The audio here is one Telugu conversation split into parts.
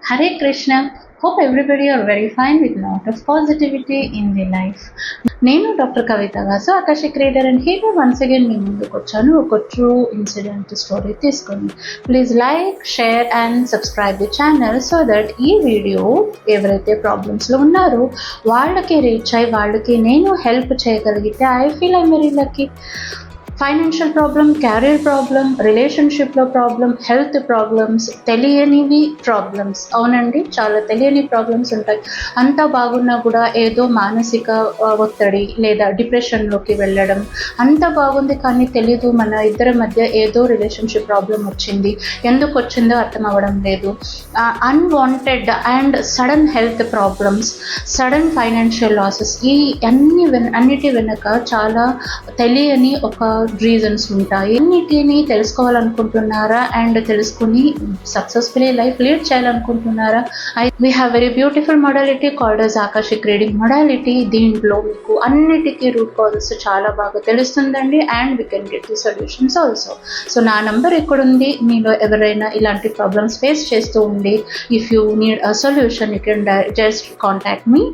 Hare Krishna. Hope everybody are very fine with lot of positivity in their life. నేను డాక్టర్ కవిత గాసు akashic reader and hero once again మీ ముందుకు వచ్చాను ఒక ట్రూ ఇన్సిడెంట్ స్టోరీ తీసుకొని. Please like, share and subscribe the channel so that ఈ వీడియో ఎవరైతే ప్రాబ్లమ్స్లో ఉన్నారో వాళ్ళకి రీచ్ అయ్యి వాళ్ళకి నేను హెల్ప్ చేయగలిగితే I feel I very lucky. Financial problem, carrier problem, రిలేషన్షిప్లో ప్రాబ్లం, హెల్త్ ప్రాబ్లమ్స్, తెలియనివి ప్రాబ్లమ్స్, అవునండి చాలా తెలియని ప్రాబ్లమ్స్ ఉంటాయి. అంతా బాగున్నా కూడా ఏదో మానసిక ఒత్తిడి లేదా డిప్రెషన్లోకి వెళ్ళడం, అంత బాగుంది కానీ తెలీదు మన ఇద్దరి మధ్య ఏదో రిలేషన్షిప్ ప్రాబ్లం వచ్చింది, ఎందుకు వచ్చిందో అర్థం అవ్వడం లేదు, unwanted and sudden health problems, sudden financial losses, ఈ అన్నిటి వెనుక చాలా తెలియని ఒక రీజన్స్ ఉంటాయి. అన్నిటిని తెలుసుకోవాలనుకుంటున్నారా అండ్ తెలుసుకుని సక్సెస్ఫుల్లీ లైఫ్ లీడ్ చేయాలనుకుంటున్నారా? We have very beautiful modality called as Akashic reading modality. దీంట్లో మీకు అన్నిటికీ రూట్ కాజెస్ చాలా బాగా తెలుస్తుందండి and we can get the solutions also. So నా నంబర్ ఎక్కడుంది, మీలో ఎవరైనా ఇలాంటి ప్రాబ్లమ్స్ ఫేస్ చేస్తూ ఉండి if you need a solution you can just contact me.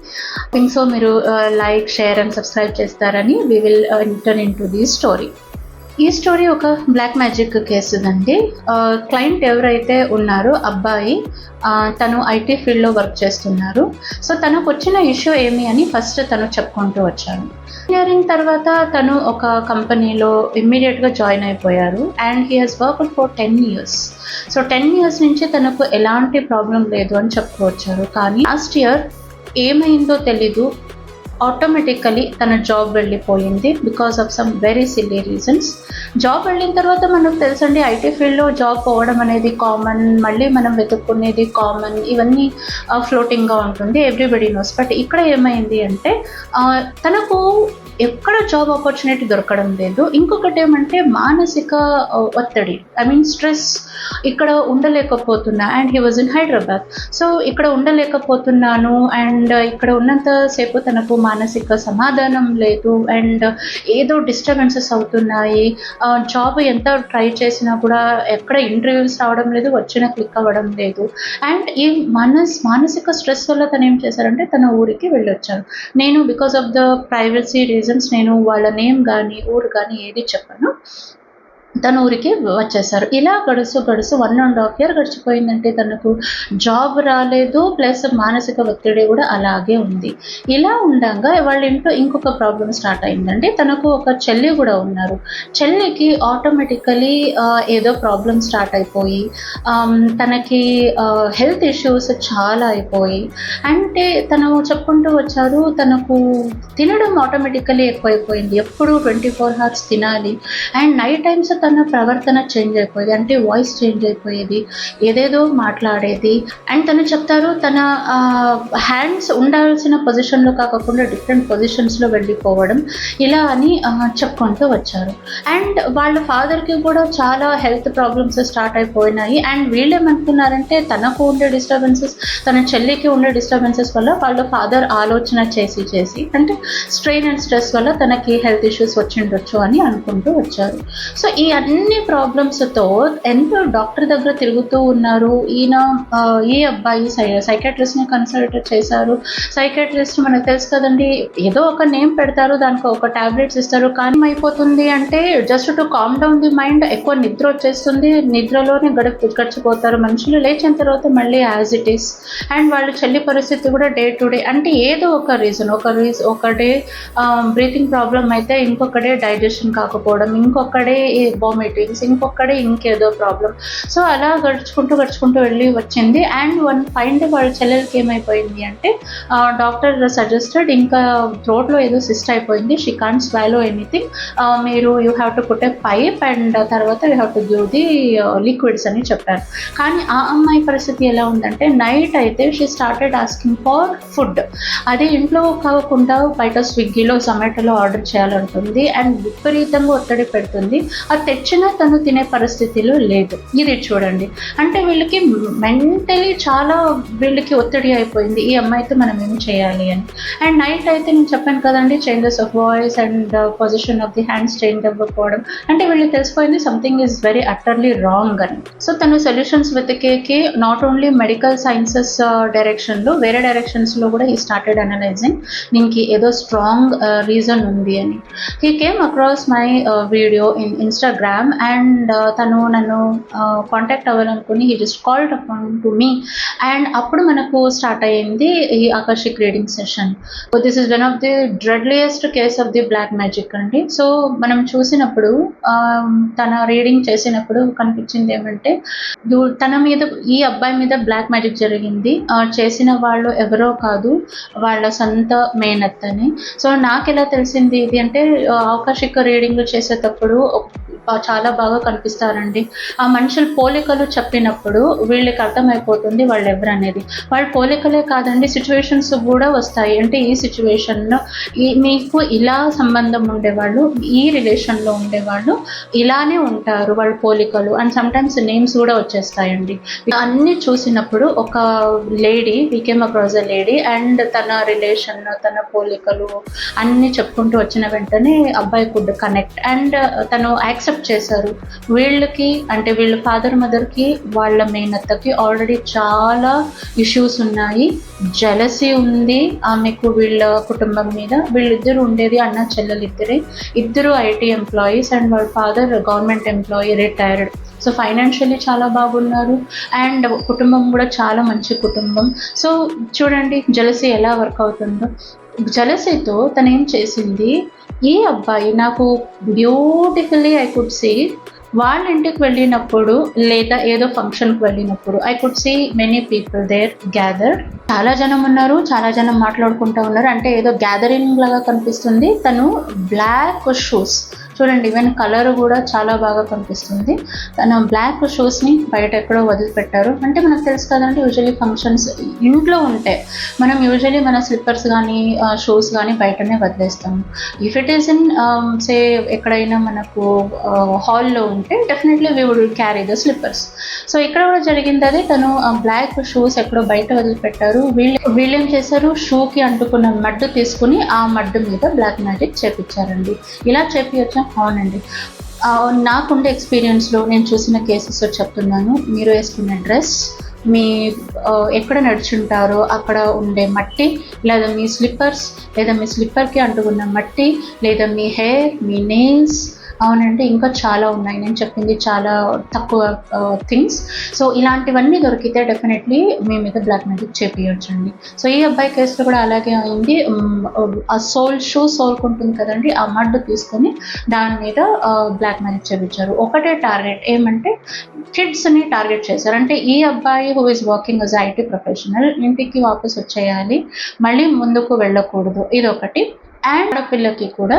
Think so మీరు లైక్, షేర్ అండ్ సబ్స్క్రైబ్ చేస్తారని we will enter in to the story. ఈ స్టోరీ ఒక బ్లాక్ మ్యాజిక్ కేసుదండి. క్లయింట్ ఎవరైతే ఉన్నారో అబ్బాయి, తను ఐటీ ఫీల్డ్లో వర్క్ చేస్తున్నారు. సో తనకు వచ్చిన ఇష్యూ ఏమి అని ఫస్ట్ తను చెప్పుకుంటూ వచ్చారు. ఇంజనీరింగ్ తర్వాత తను ఒక కంపెనీలో ఇమ్మీడియట్గా జాయిన్ అయిపోయారు and he has worked for 10 years. So 10 years నుంచి తనకు ఎలాంటి ప్రాబ్లం లేదు అని చెప్పుకోవచ్చారు. కానీ లాస్ట్ ఇయర్ ఏమైందో తెలీదు, ఆటోమేటికలీ తన జాబ్ వెళ్ళిపోయింది because of some very silly reasons. Job వెళ్ళిన తర్వాత మనకు తెలుసండి ఐటీ ఫీల్డ్లో జాబ్ పోవడం అనేది కామన్, మళ్ళీ మనం వెతుక్కునేది కామన్, ఇవన్నీ ఫ్లోటింగ్గా ఉంటుంది, ఎవ్రీబడి నోస్. బట్ ఇక్కడ ఏమైంది అంటే తనకు ఎక్కడ జాబ్ ఆపర్చునిటీ దొరకడం లేదు. ఇంకొకటి ఏమంటే మానసిక ఒత్తిడి, ఐ మీన్ స్ట్రెస్, ఇక్కడ ఉండలేకపోతున్నా and he was in Hyderabad. So ఇక్కడ ఉండలేకపోతున్నాను అండ్ ఇక్కడ ఉన్నంతసేపు తనకు మానసిక సమాధానం లేదు అండ్ ఏదో డిస్టర్బెన్సెస్ అవుతున్నాయి. జాబ్ ఎంత ట్రై చేసినా కూడా ఎక్కడ ఇంటర్వ్యూస్ రావడం లేదు, వచ్చిన క్లిక్ అవ్వడం లేదు. అండ్ ఈ మానసిక స్ట్రెస్ వల్ల తను ఏం చేశారంటే తన ఊరికి వెళ్ళొచ్చారు. నేను because of the privacy reasons నేను వాళ్ళ నేమ్ కానీ ఊరు కానీ ఏది చెప్పను, తన ఊరికి వచ్చేసారు. ఇలా గడుసు 1.5 year గడిచిపోయిందంటే తనకు జాబ్ రాలేదు, ప్లస్ మానసిక ఒత్తిడి కూడా అలాగే ఉంది. ఇలా ఉండగా వాళ్ళ ఇంట్లో ఇంకొక ప్రాబ్లం స్టార్ట్ అయిందండి. తనకు ఒక చెల్లి కూడా ఉన్నారు. చెల్లికి ఆటోమేటికలీ ఏదో ప్రాబ్లం స్టార్ట్ అయిపోయి తనకి హెల్త్ ఇష్యూస్ చాలా అయిపోయి, అంటే తను చెప్పుకుంటూ వచ్చారు తనకు తినడం ఆటోమేటికలీ ఎక్కువైపోయింది, ఎప్పుడు 24 hours తినాలి అండ్ నైట్ టైమ్స్ తన ప్రవర్తన చేంజ్ అయిపోయేది, అంటే వాయిస్ చేంజ్ అయిపోయేది, ఏదేదో మాట్లాడేది. అండ్ తను చెప్తారు తన హ్యాండ్స్ ఉండాల్సిన పొజిషన్లో కాకుండా డిఫరెంట్ పొజిషన్స్లో వెళ్ళిపోవడం, ఇలా అని చెప్పుకుంటూ వచ్చారు. అండ్ వాళ్ళ ఫాదర్కి కూడా చాలా హెల్త్ ప్రాబ్లమ్స్ స్టార్ట్ అయిపోయినాయి. అండ్ వీళ్ళేమనుకున్నారంటే తనకు ఉండే డిస్టర్బెన్సెస్, తన చెల్లికి ఉండే డిస్టర్బెన్సెస్ వల్ల వాళ్ళ ఫాదర్ ఆలోచన చేసి అంటే స్ట్రెయిన్ అండ్ స్ట్రెస్ వల్ల తనకి హెల్త్ ఇష్యూస్ వచ్చిండొచ్చు అని అనుకుంటూ వచ్చారు. సో ఈ అన్ని ప్రాబ్లమ్స్తో ఎంతో డాక్టర్ దగ్గర తిరుగుతూ ఉన్నారు. ఈ అబ్బాయి సైకాట్రిస్ట్ని కన్సల్ట్ చేశారు. సైకాట్రిస్ట్ మనకు తెలుసు కదండి, ఏదో ఒక నేమ్ పెడతారు, దానికి ఒక టాబ్లెట్స్ ఇస్తారు. కానీ అయిపోతుంది అంటే just to calm down the mind, ఎక్కువ నిద్ర వచ్చేస్తుంది, నిద్రలోనే గడిచిపోతారు మనుషులు. లేచిన తర్వాత మళ్ళీ యాజ్ ఇట్ ఈస్. అండ్ వాళ్ళ చెల్లి పరిస్థితి కూడా డే టు డే, అంటే ఏదో ఒక రీజన్, ఒక డే బ్రీతింగ్ ప్రాబ్లం అయితే ఇంకొకడే డైజెషన్ కాకపోవడం, ఇంకొకడే వామిటింగ్స్, ఇంకొకడే ఇంకేదో ప్రాబ్లం. సో అలా గడుచుకుంటూ వెళ్ళి వచ్చింది. అండ్ ఫైన్ డే వాళ్ళ చెల్లెలకి ఏమైపోయింది అంటే డాక్టర్ సజెస్టెడ్ ఇంకా థ్రోట్లో ఏదో సిస్ట్ అయిపోయింది, షీ కాంట్ స్వాలో ఎనీథింగ్, మీరు you have to put a pipe and తర్వాత you have to give the liquids అని చెప్పారు. కానీ ఆ అమ్మాయి పరిస్థితి ఎలా ఉందంటే నైట్ అయితే she started asking for food. అది ఇంట్లో కాకుండా బయట స్విగ్గీలో, జొమాటోలో ఆర్డర్ చేయాలంటుంది అండ్ విపరీతంగా ఒత్తిడి పెడుతుంది. అది తెచ్చినా తను తినే పరిస్థితిలో లేదు. ఇది చూడండి, అంటే వీళ్ళకి మెంటలీ చాలా వీళ్ళకి ఒత్తిడి అయిపోయింది, ఈ అమ్మాయితో మనం ఏం చేయాలి అని. అండ్ నైట్ అయితే నేను చెప్పాను కదండి, changes of voice and position of the hands change అవ్వకపోవడం, అంటే వీళ్ళకి తెలిసిపోయింది something is very utterly wrong అని. సో తను సొల్యూషన్స్ వెతికేకి నాట్ ఓన్లీ మెడికల్ సైన్సెస్ డైరెక్షన్లో, వేరే డైరెక్షన్స్లో కూడా ఈ స్టార్టెడ్ అనలైజింగ్, దీనికి ఏదో స్ట్రాంగ్ రీజన్ ఉంది అని. He came across my video in Instagram and తను నన్ను కాంటాక్ట్ అవ్వాలనుకుని he just called upon to me. And అప్పుడు మనకు స్టార్ట్ అయ్యింది ఈ akashic reading session. This is one of the dreadliest case of the black magic అండి. సో మనం చూసినప్పుడు తన రీడింగ్ చేసినప్పుడు కనిపించింది ఏమంటే, తన మీద, ఈ అబ్బాయి మీద బ్లాక్ మ్యాజిక్ జరిగింది, చేసిన వాళ్ళు ఎవరో కాదు, వాళ్ళ సొంత మేనత్తని. సో నాకు ఎలా తెలిసింది ఇది అంటే, ఆకర్షిక రీడింగ్ చేసేటప్పుడు చాలా బాగా కనిపిస్తారండి. ఆ మనుషుల పోలికలు చెప్పినప్పుడు వీళ్ళకి అర్థమైపోతుంది వాళ్ళు ఎవరు అనేది. వాళ్ళ పోలికలే కాదండి, సిచ్యువేషన్స్ కూడా వస్తాయి. అంటే ఈ సిచ్యువేషన్లో మీకు ఇలా సంబంధం ఉండేవాళ్ళు, ఈ రిలేషన్లో ఉండేవాళ్ళు ఇలానే ఉంటారు వాళ్ళ పోలికలు, అండ్ సమ్టైమ్స్ నేమ్స్ కూడా వచ్చేస్తాయండి. అన్నీ చూసినప్పుడు ఒక lady became across a lady, and తన రిలేషన్, తన పోలికలు అన్నీ చెప్పుకుంటూ వచ్చిన వెంటనే అబ్బాయి కుడ్ కనెక్ట్, అండ్ తను యాక్సెప్ట్ చేశారు. వీళ్ళకి అంటే వీళ్ళ ఫాదర్ మదర్కి వాళ్ళ మేనత్తకి ఆల్రెడీ చాలా ఇష్యూస్ ఉన్నాయి, జెలసీ ఉంది ఆమెకు వీళ్ళ కుటుంబం మీద. వీళ్ళిద్దరు ఉండేది అన్న చెల్లెలు ఇద్దరు ఐటీ ఎంప్లాయీస్, అండ్ వాళ్ళ father government employee, retired. So financially చాలా బాగున్నారు, అండ్ కుటుంబం కూడా చాలా మంచి కుటుంబం. సో చూడండి జెలసీ ఎలా వర్క్ అవుతుందో. జెలసీతో తను ఏం చేసింది, ఈ అబ్బాయి నాకు బ్యూటిఫుల్లీ ఐ కుడ్ సీ వాళ్ళ ఇంటికి వెళ్ళినప్పుడు లేదా ఏదో ఫంక్షన్కి వెళ్ళినప్పుడు I could see many people there gathered. చాలా జనం ఉన్నారు, చాలా జనం మాట్లాడుకుంటూ ఉన్నారు, అంటే ఏదో గ్యాదరింగ్ లాగా కనిపిస్తుంది. తను బ్లాక్ షూస్ చూడండి, ఈవెన్ కలర్ కూడా చాలా బాగా కనిపిస్తుంది. తన బ్లాక్ షూస్ని బయట ఎక్కడో వదిలిపెట్టారు. అంటే మనకు తెలుసు కదండి, యూజువలీ ఫంక్షన్స్ ఇంట్లో ఉంటే మనం యూజువలీ మన స్లిప్పర్స్ కానీ షూస్ కానీ బయటనే వదిలేస్తాము. If it is in say ఎక్కడైనా మనకు హాల్లో ఉంటే definitely we would carry the slippers. So ఇక్కడ కూడా జరిగింది అదే, తను బ్లాక్ షూస్ ఎక్కడో బయట వదిలిపెట్టారు. వీళ్ళేం చేశారు, షూకి అంటుకున్న మడ్డు తీసుకుని ఆ మడ్డు మీద బ్లాక్ మ్యాజిక్ చేపించారండి. ఇలా చేపించచ్చా? అవునండి, నాకుండే ఎక్స్పీరియన్స్లో నేను చూసిన కేసెస్లో చెప్తున్నాను. మీరు వేసుకున్న డ్రెస్, మీ ఎక్కడ నడుచుంటారో అక్కడ ఉండే మట్టి, లేదా మీ స్లిప్పర్స్, లేదా మీ స్లిప్పర్కి అంటుకున్న మట్టి, లేదా మీ హెయిర్, మీ నెయిల్స్, అవునండి ఇంకా చాలా ఉన్నాయి, నేను చెప్పింది చాలా తక్కువ థింగ్స్. సో ఇలాంటివన్నీ దొరికితే డెఫినెట్లీ మీ మీద బ్లాక్ మ్యాజిక్ చేపించండి. సో ఈ అబ్బాయి కేసులో కూడా అలాగే అయింది. ఆ సోల్కి ఉంటుంది కదండి, ఆ మడ్డు తీసుకొని దాని మీద బ్లాక్ మ్యాజిక్ చేపించారు. ఒకటే టార్గెట్ ఏమంటే కిడ్స్ని టార్గెట్ చేశారు. అంటే ఈ అబ్బాయి who is working as IT professional, ఇంటికి వాపస్ వచ్చేయాలి, మళ్ళీ ముందుకు వెళ్ళకూడదు, ఇదొకటి. అండ్ ఆడపిల్లకి కూడా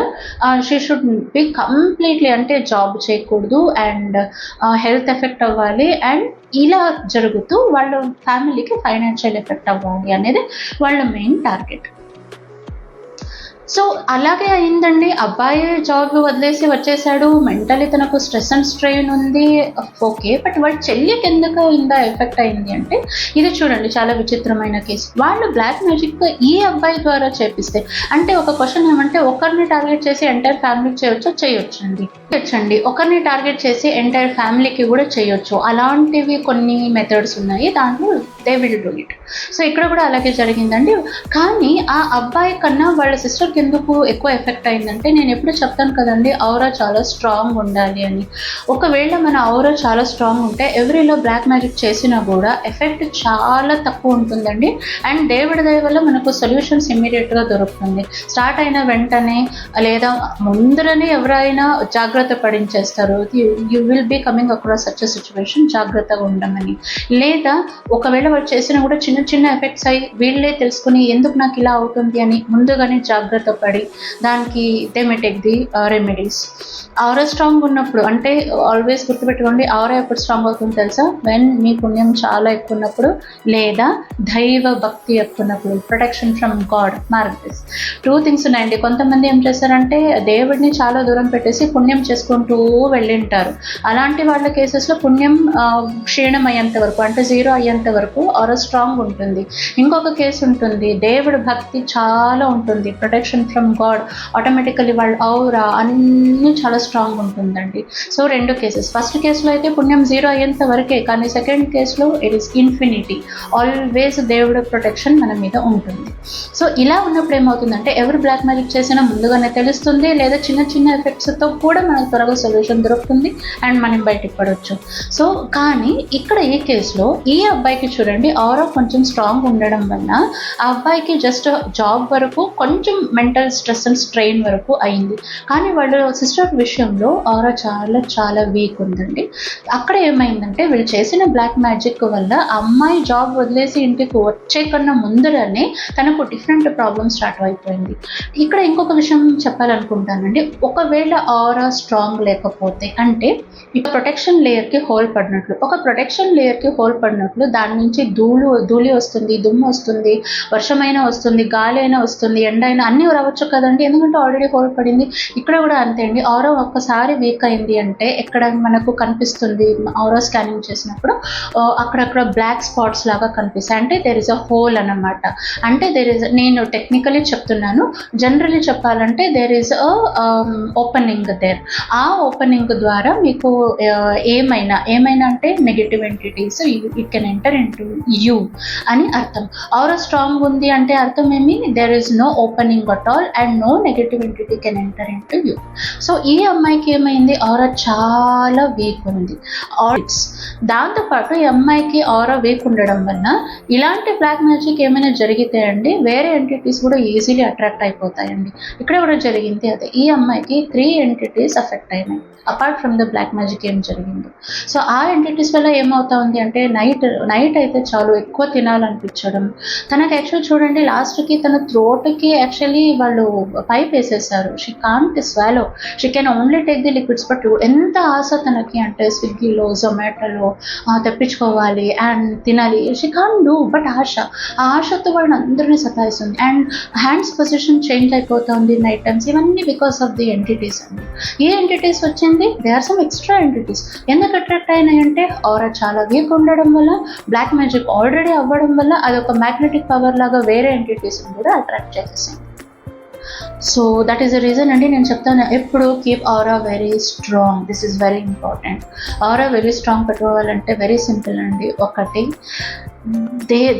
షీ షుడ్ బి కంప్లీట్లీ, అంటే జాబ్ చేయకూడదు, అండ్ హెల్త్ ఎఫెక్ట్ అవ్వాలి, అండ్ ఇలా జరుగుతూ వాళ్ళ ఫ్యామిలీకి ఫైనాన్షియల్ ఎఫెక్ట్ అవ్వాలి అనేది వాళ్ళ మెయిన్ టార్గెట్. సో అలాగే అయిందండి. అబ్బాయి జాబ్ వదిలేసి వచ్చేసాడు, మెంటలీ తనకు స్ట్రెస్ అండ్ స్ట్రెయిన్ ఉంది, ఓకే. బట్ వాళ్ళ చెల్లికి ఎందుకు ఇంత ఎఫెక్ట్ అయింది అంటే, ఇది చూడండి చాలా విచిత్రమైన కేసు. వాళ్ళు బ్లాక్ మ్యాజిక్ ఈ అబ్బాయి ద్వారా చేపిస్తే, అంటే ఒక క్వశ్చన్ ఏమంటే, ఒకరిని టార్గెట్ చేసి ఎంటైర్ ఫ్యామిలీకి చేయొచ్చండి. ఒకరిని టార్గెట్ చేసి ఎంటైర్ ఫ్యామిలీకి కూడా చేయొచ్చు. అలాంటివి కొన్ని మెథడ్స్ ఉన్నాయి, దాంట్లో they will do it. So ఇక్కడ కూడా అలాగే జరిగిందండి. కానీ ఆ అబ్బాయి కన్నా వాళ్ళ సిస్టర్కి ఎందుకు ఎక్కువ ఎఫెక్ట్ అయిందంటే, నేను ఎప్పుడు చెప్తాను కదండి, ఔరా చాలా స్ట్రాంగ్ ఉండాలి అని. ఒకవేళ మన ఔరా చాలా స్ట్రాంగ్ ఉంటే ఎవరిలో బ్లాక్ మ్యాజిక్ చేసినా కూడా ఎఫెక్ట్ చాలా తక్కువ ఉంటుందండి. అండ్ దేవుడి దయ వల్ల మనకు సొల్యూషన్స్ ఇమ్మీడియట్గా దొరుకుతుంది. స్టార్ట్ అయిన వెంటనే లేదా ముందరనే ఎవరైనా జాగ్రత్త పడించేస్తారు, you will be coming across such a situation, జాగ్రత్తగా ఉండమని. లేదా ఒకవేళ వాళ్ళు చేసినా కూడా చిన్న చిన్న ఎఫెక్ట్స్ అయ్యి వీళ్ళే తెలుసుకుని ఎందుకు నాకు ఇలా అవుతుంది అని ముందుగానే జాగ్రత్త పడి దానికి they may take the remedies. Aura strong ఉన్నప్పుడు అంటే ఆల్వేస్ గుర్తుపెట్టుకోండి, ఆరా ఎప్పుడు స్ట్రాంగ్ అవుతుంది తెలుసా? వెన్ మీ పుణ్యం చాలా ఎక్కువ ఉన్నప్పుడు లేదా దైవ భక్తి ఎక్కువ ఉన్నప్పుడు. Protection from God. Mark this. 2 things ఉన్నాయండి. కొంతమంది ఏం చేస్తారంటే దేవుడిని చాలా దూరం పెట్టేసి పుణ్యం చేసుకుంటూ వెళ్ళింటారు. అలాంటి వాళ్ళ కేసెస్లో పుణ్యం క్షీణం అయ్యేంత వరకు అంటే 0 అయ్యేంత వరకు ఆరా స్ట్రాంగ్ ఉంటుంది. ఇంకొక కేసు ఉంటుంది, దేవుడి భక్తి చాలా ఉంటుంది, ప్రొటెక్షన్ ఫ్రమ్ గాడ్, ఆటోమేటికలీ వాళ్ళ ఔరా అన్నీ చాలా స్ట్రాంగ్ ఉంటుందండి. So 2 cases. ఫస్ట్ కేసులో అయితే పుణ్యం 0 అయ్యేంత వరకే, కానీ సెకండ్ కేసులో ఇట్ ఈస్ ఇన్ఫినిటీ. ఆల్వేస్ దేవుడి ప్రొటెక్షన్ మన మీద ఉంటుంది. సో ఇలా ఉన్నప్పుడు ఏమవుతుందంటే ఎవరు బ్లాక్ మ్యాజిక్ చేసినా ముందుగానే తెలుస్తుంది, లేదా చిన్న చిన్న ఎఫెక్ట్స్తో కూడా మనకు త్వరగా సొల్యూషన్ దొరుకుతుంది అండ్ మనం బయటికి పడవచ్చు. సో కానీ ఇక్కడ ఈ కేసులో ఈ అబ్బాయికి చూడండి ఆరా కొంచెం స్ట్రాంగ్ ఉండడం వల్ల ఆ అబ్బాయికి జస్ట్ జాబ్ వరకు కొంచెం మెంటల్ స్ట్రెస్ అండ్ స్ట్రెయిన్ వరకు అయింది. కానీ వాళ్ళ సిస్టర్ విషయంలో ఆరా చాలా చాలా వీక్ ఉందండి. అక్కడ ఏమైందంటే వీళ్ళు చేసిన బ్లాక్ మ్యాజిక్ వల్ల అమ్మాయి జాబ్ వదిలేసి ఇంటికి వచ్చే కన్నా ముందరనే తనకు డిఫరెంట్ ప్రాబ్లమ్స్ స్టార్ట్ అయిపోయింది. ఇక్కడ ఇంకొక విషయం చెప్పాలనుకుంటానండి. ఒకవేళ ఆరా స్ట్రాంగ్ లేకపోతే అంటే ఇక ప్రొటెక్షన్ లేయర్కి హోల్ పడినట్లు, ఒక ప్రొటెక్షన్ లేయర్కి హోల్ పడినట్లు దాని నుంచి ధూళి వస్తుంది, దుమ్ము వస్తుంది, వర్షమైనా వస్తుంది, గాలి అయినా వస్తుంది, ఎండ అయినా అన్నీ రావచ్చు కదండి, ఎందుకంటే ఆల్రెడీ హోల్ పడింది. ఇక్కడ కూడా అంతే అండి. ఆరా ఒక్కసారి వీక్ అయింది అంటే ఎక్కడ మనకు కనిపిస్తుంది, ఆరా స్కానింగ్ చేసినప్పుడు అక్కడక్కడ బ్లాక్ స్పాట్స్ లాగా కనిపిస్తాయి. అంటే దెర్ ఇస్ అ హోల్ అన్నమాట. అంటే నేను టెక్నికలీ చెప్తున్నాను, జనరలీ చెప్పాలంటే there is a opening there. ఆ ఓపెనింగ్ ద్వారా మీకు ఏమైనా అంటే negative entities it can enter into you అని అర్థం. ఆరా స్ట్రాంగ్ ఉంది అంటే అర్థం ఏమి? There is no opening at all and no negative entity can enter into you. So ఈ అమ్మాయికి ఏమైంది? ఆరా చాలా వీక్ ఉంది. దాంతోపాటు ఈ అమ్మాయికి ఆరా వీక్ ఉండడం వల్ల ఇలాంటి బ్లాక్ మ్యాజిక్ ఏమైనా జరిగితే అండి వేరే ఎంటిటీస్ కూడా ఈజీలీ అట్రాక్ట్ అయిపోతాయండి. ఇక్కడ కూడా జరిగింది అదే. ఈ అమ్మాయికి 3 ఎంటిటీస్ అఫెక్ట్ అయినాయి apart from the black magic ఏం జరిగింది. సో ఆ ఎంటిటీస్ వల్ల ఏమవుతా ఉంది అంటే నైట్ అయితే చాలు ఎక్కువ తినాలనిపించడం. తనకు యాక్చువల్ చూడండి లాస్ట్కి తన థ్రోట్కి యాక్చువల్లీ వాళ్ళు పైప్ వేసేసారు. She can't swallow, she can only take the liquids. But ఎంత ఆశ తనకి అంటే స్విగ్గీలో జొమాటోలో తెప్పించుకోవాలి అండ్ తినాలి. She can't do. బట్ ఆ ఆశతో వాళ్ళని అందరినీ సతాయిస్తుంది అండ్ హ్యాండ్స్ పొజిషన్ చేంజ్ అయిపోతుంది నైట్ టైమ్స్. ఇవన్నీ బికాస్ ఆఫ్ ది ఎంటిటీస్ అండి. ఈ ఎంటిటీస్ వచ్చింది, they are some extra entities. ఎందుకు అట్రాక్ట్ అయినాయంటే ఆరా చాలా వీక్ ఉండడం వల్ల, బ్లాక్ మ్యాజిక్ ఆల్రెడీ అవ్వడం వల్ల అదొక మ్యాగ్నెటిక్ పవర్ లాగా వేరే ఎంటిటీస్ కూడా అట్రాక్ట్ చేసేసింది. So that is the reason అండి. నేను చెప్తాను ఎప్పుడు keep aura very strong. This is very important. Aura very strong పెట్టుకోవాలంటే వెరీ సింపుల్ అండి. ఒకటి,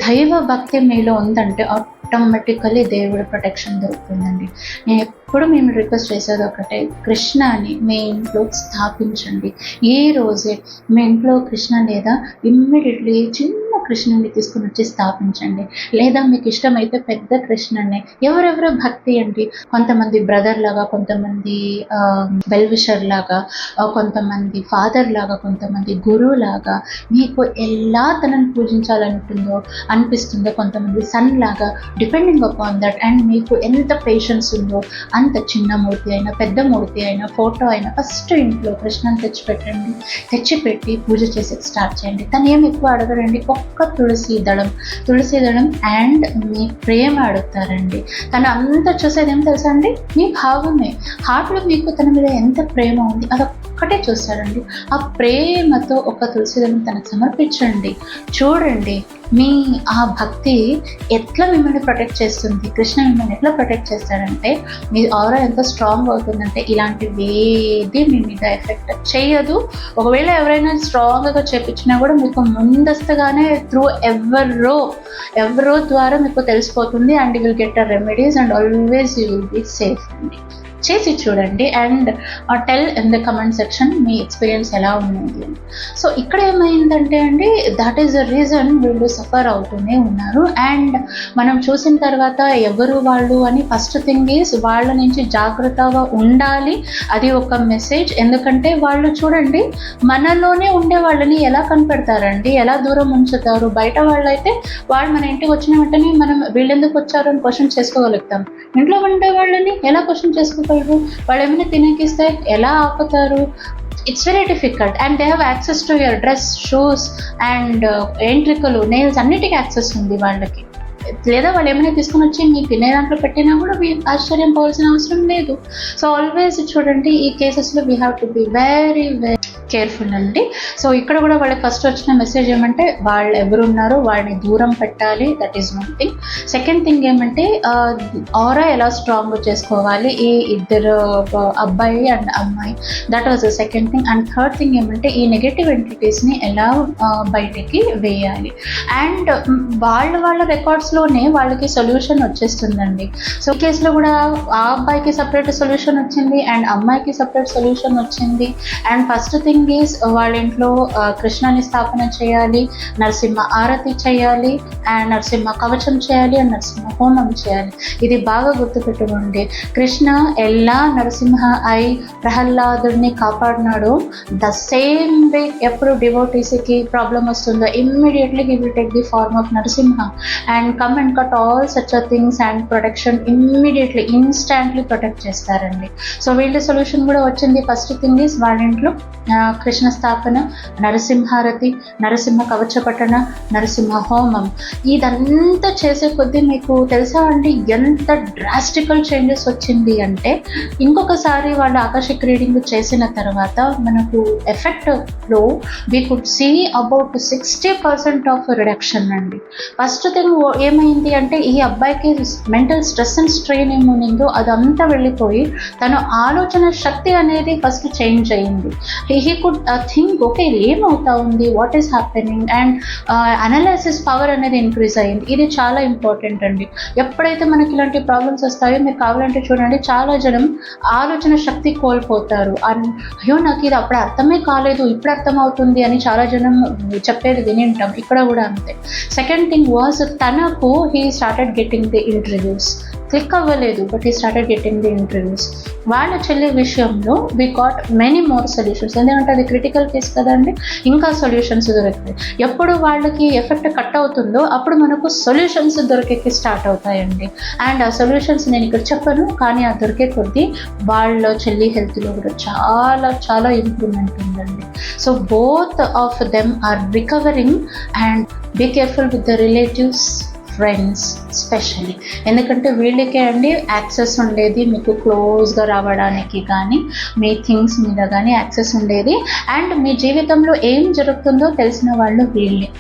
దైవ భక్తి మీలో ఉందంటే ఆటోమేటికలీ దేవుడి ప్రొటెక్షన్ దొరుకుతుందండి. నేను ఎప్పుడు మేము రిక్వెస్ట్ చేసేది ఒకటే, కృష్ణని మీ ఇంట్లో స్థాపించండి. ఈ రోజే మీ ఇంట్లో కృష్ణ లేదా ఇమ్మీడియట్లీ చిన్న కృష్ణని తీసుకుని వచ్చి స్థాపించండి. లేదా మీకు ఇష్టమైతే పెద్ద కృష్ణని. ఎవరెవరో భక్తి అండి, కొంతమంది బ్రదర్ లాగా, కొంతమంది వెల్విషర్ లాగా, కొంతమంది ఫాదర్ లాగా, కొంతమంది గురువు లాగా, మీకు ఎలా తనని పూజించాలనుకుందో అనిపిస్తుందో, కొంతమంది సన్ లాగా, డిపెండింగ్ అపాన్ దట్. అండ్ మీకు ఎంత పేషెన్స్ ఉందో అంత చిన్న మూర్తి అయినా పెద్ద మూర్తి అయినా ఫోటో అయినా ఫస్ట్ ఇంట్లో కృష్ణని తెచ్చిపెట్టి పూజ చేసి స్టార్ట్ చేయండి. తను ఏమి ఎక్కువ అడగరండి, ఒక్క తులసి దళం అండ్ మీ ప్రేమ అడుగుతారండి. తను అంతా చూసేది ఏం తెలుసా అండి? మీ భావమే. హార్ట్లో మీకు తన మీద ఎంత ప్రేమ ఉంది అదొక్కటే చూస్తారండి. ఆ ప్రేమతో ఒక తులసి దళం తనకు సమర్పించండి. చూడండి మీ ఆ భక్తి ఎట్లా మిమ్మల్ని ప్రొటెక్ట్ చేస్తుంది. కృష్ణ మిమ్మల్ని ఎట్లా ప్రొటెక్ట్ చేస్తాడంటే మీ ఆరా ఎంత స్ట్రాంగ్ అవుతుందంటే ఇలాంటివేది మీ మీద ఎఫెక్ట్ చేయదు. ఒకవేళ ఎవరైనా స్ట్రాంగ్గా చేపించినా కూడా మీకు ముందస్తుగానే త్రూ ఎవరో ద్వారా మీకు తెలిసిపోతుంది and you will get a remedies and always you will be safe అండి. చేసి చూడండి and tell in the comment section మీ ఎక్స్పీరియన్స్ ఎలా ఉంది. సో ఇక్కడ ఏమైందంటే అండి, దట్ ఈస్ ద రీజన్ వీళ్ళు సఫర్ అవుతూనే ఉన్నారు. అండ్ మనం చూసిన తర్వాత ఎవరు వాళ్ళు అని ఫస్ట్ థింగ్ ఈజ్ వాళ్ళ నుంచి జాగ్రత్తగా ఉండాలి, అది ఒక మెసేజ్. ఎందుకంటే వాళ్ళు చూడండి మనలోనే ఉండే వాళ్ళని ఎలా కనిపెడతారండి, ఎలా దూరం ఉంచుతారు. బయట వాళ్ళైతే వాళ్ళు మన ఇంటికి వచ్చిన వెంటనే మనం వీళ్ళెందుకు వచ్చారు అని క్వశ్చన్ చేసుకోగలుగుతాం. ఇంట్లో ఉండే వాళ్ళని ఎలా క్వశ్చన్ చేసుకోగలరు, వాళ్ళు ఏమైనా తినేకిస్తే ఎలా ఆపుతారు. It's very difficult and they have access to your dress, shoes and ఎంట్రికలు, నెయిల్స్ అన్నిటికీ యాక్సెస్ ఉంది వాళ్ళకి. లేదా వాళ్ళు ఏమైనా తీసుకుని వచ్చి మీ తినే దాంట్లో పెట్టినా కూడా ఆశ్చర్యం పోవాల్సిన అవసరం లేదు. సో ఆల్వేస్ చూడండి ఈ కేసెస్లో we have to be very very careful అండి. సో ఇక్కడ కూడా వాళ్ళకి ఫస్ట్ వచ్చిన మెసేజ్ ఏమంటే వాళ్ళు ఎవరున్నారో వాళ్ళని దూరం పెట్టాలి, that is one thing. Second thing ఏమంటే ఆరా ఎలా స్ట్రాంగ్ చేసుకోవాలి ఈ ఇద్దరు అబ్బాయి అండ్ అమ్మాయి, that was the second thing. And third thing ఏమంటే ఈ నెగటివ్ ఎంటిటీస్ని ఎలా బయటికి వేయాలి. అండ్ వాళ్ళ రికార్డ్స్లోనే వాళ్ళకి సొల్యూషన్ వచ్చేస్తుందండి. సో ఈ కేసులో కూడా ఆ అబ్బాయికి సపరేట్ సొల్యూషన్ వచ్చింది అండ్ అమ్మాయికి సపరేట్ సొల్యూషన్ వచ్చింది. అండ్ ఫస్ట్ థింగ్ ఈజ్ వాళ్ళ ఇంట్లో కృష్ణని స్థాపన చేయాలి, నరసింహ ఆరతి చేయాలి అండ్ నరసింహ కవచం చేయాలి అండ్ నరసింహ హోమం చేయాలి. ఇది బాగా గుర్తుపెట్టుకోండి. కృష్ణ ఎలా నరసింహ అయి ప్రహ్లాదుడిని కాపాడినాడో ద సేమ్ వే ఎప్పుడు డివోటీస్కి ప్రాబ్లం వస్తుందో immediately he will take the form of Narasimha and come and cut all such things and protection immediately instantly protect చేస్తారండి. సో వీళ్ళ సొల్యూషన్ కూడా వచ్చింది. ఫస్ట్ థింగ్ ఈజ్ వాళ్ళ ఇంట్లో కృష్ణ స్థాపన, నరసింహారతి, నరసింహ కవచపఠన, నరసింహ హోమం. ఇదంతా చేసే కొద్దీ మీకు తెలుసా అండి ఎంత డ్రాస్టికల్ చేంజెస్ వచ్చింది అంటే, ఇంకొకసారి వాళ్ళు ఆకర్షిక్ రీడింగ్ చేసిన తర్వాత మనకు ఎఫెక్ట్లో we could see about 60% of reduction అండి. ఫస్ట్ థింగ్ ఏమైంది అంటే ఈ అబ్బాయికి మెంటల్ స్ట్రెస్ అండ్ స్ట్రెయిన్ ఏముందో అదంతా వెళ్ళిపోయి తన ఆలోచన శక్తి అనేది ఫస్ట్ చేంజ్ అయ్యింది. he could think okay ఏమవుతా ఉంది, what is happening and analysis power అనేది ఇంక్రీజ్ అయ్యింది. ఇది చాలా ఇంపార్టెంట్ అండి. ఎప్పుడైతే మనకి ఇలాంటి ప్రాబ్లమ్స్ వస్తాయో మీరు కావాలంటే చూడండి చాలా జనం ఆలోచన శక్తి కోల్పోతారు. అయ్యో నాకు ఇది అప్పుడు అర్థమే కాలేదు ఇప్పుడు అర్థం అవుతుంది అని చాలా జనం చెప్పేది వినింటాం. ఇక్కడ కూడా అంతే. సెకండ్ థింగ్ వాజ్ తనకు he started getting the interviews. Click అవ్వలేదు but he started getting the interviews. వాళ్ళ చెల్లి విషయంలో we got many more solutions. ఎందుకంటే అది క్రిటికల్ కేసు కదండి, ఇంకా సొల్యూషన్స్ దొరుకుతాయి. ఎప్పుడు వాళ్ళకి ఎఫెక్ట్ కట్ అవుతుందో అప్పుడు మనకు సొల్యూషన్స్ దొరికేకి స్టార్ట్ అవుతాయండి. అండ్ ఆ సొల్యూషన్స్ నేను ఇక్కడ చెప్పను, కానీ ఆ దొరికే కొద్దీ వాళ్ళ చెల్లి హెల్త్లో కూడా చాలా చాలా ఇంప్రూవ్మెంట్ ఉందండి. So both of them are recovering and be careful with the relatives, friends specially. ఎందుకంటే వీళ్ళకే అండి యాక్సెస్ ఉండేది మీకు క్లోజ్గా రావడానికి కానీ మీ థింగ్స్ మీద కానీ యాక్సెస్ ఉండేది. అండ్ మీ జీవితంలో ఏం జరుగుతుందో తెలిసిన వాళ్ళు వీళ్ళే.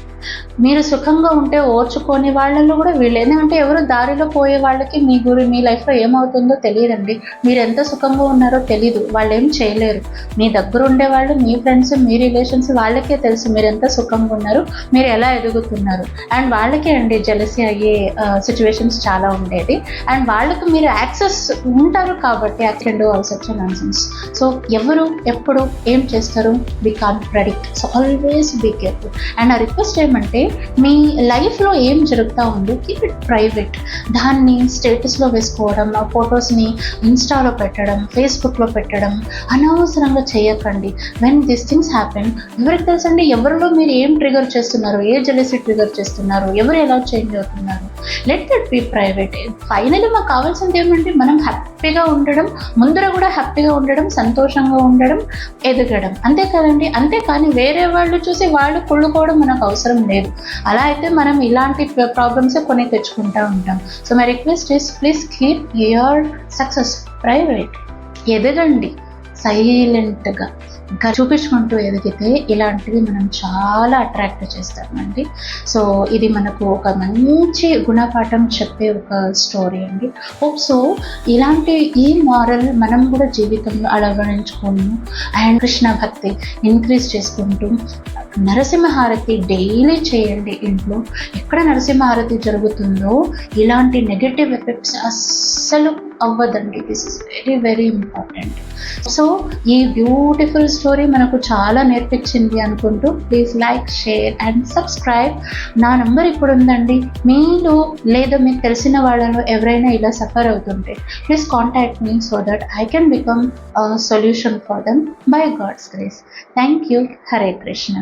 మీరు సుఖంగా ఉంటే ఓర్చుకొని వాళ్ళలో కూడా వీళ్ళు. ఎందుకంటే ఎవరు దారిలో పోయే వాళ్ళకి మీ లైఫ్లో ఏమవుతుందో తెలియదండి. మీరు ఎంత సుఖంగా ఉన్నారో తెలీదు, వాళ్ళు ఏం చేయలేరు. మీ దగ్గర ఉండేవాళ్ళు, మీ ఫ్రెండ్స్, మీ రిలేషన్స్ వాళ్ళకే తెలుసు మీరు ఎంత సుఖంగా ఉన్నారు, మీరు ఎలా ఎదుగుతున్నారు. అండ్ వాళ్ళకే అండి జెలసీ అయ్యే సిచ్యువేషన్స్ చాలా ఉండేది. అండ్ వాళ్ళకి మీరు యాక్సెస్ ఉంటారు కాబట్టి యాక్సిడెంట్ సచ్ నాన్సెన్స్. సో ఎవరు ఎప్పుడు ఏం చేస్తారు we can't predict. So always be careful. And ఆ రిక్వెస్ట్ ఏమంటే మీ లైఫ్లో ఏం జరుగుతూ ఉందో కీప్ ఇట్ ప్రైవేట్. దాన్ని స్టేటస్లో వేసుకోవడం, ఆ ఫొటోస్ని ఇన్స్టాలో పెట్టడం, ఫేస్బుక్లో పెట్టడం అనవసరంగా చేయకండి. వెన్ దిస్ థింగ్స్ హ్యాపెన్ ఎవరికి తెలుసండి ఎవరిలో మీరు ఏం ట్రిగర్ చేస్తున్నారు, ఏ జెలసీ ట్రిగర్ చేస్తున్నారు, ఎవరు ఎలా చేంజ్ అవుతున్నారు. Let that be private. Finally మాకు కావాల్సింది ఏమంటే మనం హ్యాపీగా ఉండడం, ముందర కూడా హ్యాపీగా ఉండడం, సంతోషంగా ఉండడం, ఎదగడం, అంతే కదండి. అంతేకాని వేరే వాళ్ళు చూసి వాళ్ళు కుళ్ళుకోవడం మనకు అవసరం లేదు. అలా అయితే మనం ఇలాంటి ప్రాబ్లమ్స్ కొన్ని తెచ్చుకుంటూ ఉంటాం. So my request is please keep your success private. ఎదగండి సైలెంట్గా చూపించుకుంటూ ఎదిగితే ఇలాంటివి మనం చాలా అట్రాక్ట్ చేస్తామండి. సో ఇది మనకు ఒక మంచి గుణపాఠం చెప్పే ఒక స్టోరీ అండి. హోప్ సో ఇలాంటి ఈ మారల్ మనం కూడా జీవితంలో అలవరించుకొని అండ్ కృష్ణ భక్తి ఇంక్రీజ్ చేసుకుంటూ నరసింహహారతి డైలీ చేయండి. ఇంట్లో ఎక్కడ నరసింహహారతి జరుగుతుందో ఇలాంటి నెగటివ్ ఎఫెక్ట్స్ అస్సలు అవ్వదండి. This is very very important. So ఈ బ్యూటిఫుల్ స్టోరీ మనకు చాలా నేర్పించింది అనుకుంటూ please like, share and subscribe. నా నంబర్ ఇప్పుడు ఉందండి. మీలో లేదా మీకు తెలిసిన వాళ్ళలో ఎవరైనా ఇలా సఫర్ అవుతుంటే please contact me so that I can become a solution for them by God's grace. Thank you. Hare Krishna.